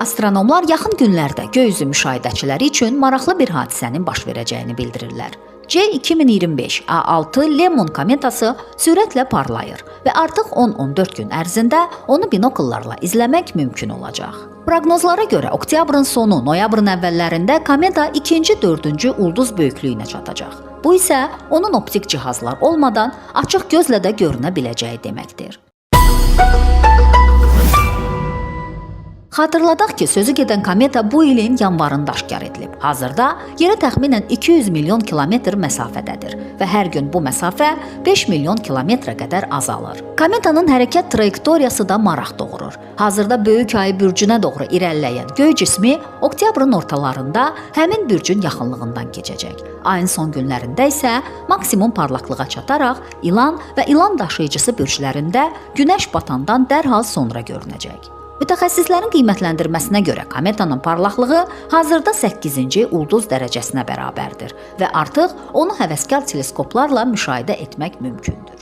Astronomlar yaxın günlərdə göy üzü müşahidəçiləri üçün maraqlı bir hadisənin baş verəcəyini bildirirlər. C2025 A6 Lemon kometası sürətlə parlayır və artıq 10-14 gün ərzində onu binokllarla izləmək mümkün olacaq. Proqnozlara görə oktyabrın sonu, noyabrın əvvəllərində kometa 2-4-cü ulduz böyüklüyünə çatacaq. Bu isə onun optik cihazlar olmadan açıq gözlə də görünə biləcəyi deməkdir. Xatırladaq ki, sözü gedən kometa bu ilin yanvarında aşkar edilib. Hazırda yerə təxminən 200 milyon kilometr məsafədədir və hər gün bu məsafə 5 milyon kilometrə qədər azalır. Kometanın hərəkət trayektoriyası da maraq doğurur. Hazırda Böyük Ayı bürcünə doğru irəliləyən göy cismi oktyabrın ortalarında həmin bürcün yaxınlığından keçəcək. Ayın son günlərində isə maksimum parlaqlığa çataraq İlan və İlan daşıyıcısı bürclərində günəş batandan dərhal sonra görünəcək. Mütəxəssislərin qiymətləndirməsinə görə kometanın parlaqlığı hazırda 8-ci ulduz dərəcəsinə bərabərdir və artıq onu həvəskar teleskoplarla müşahidə etmək mümkündür.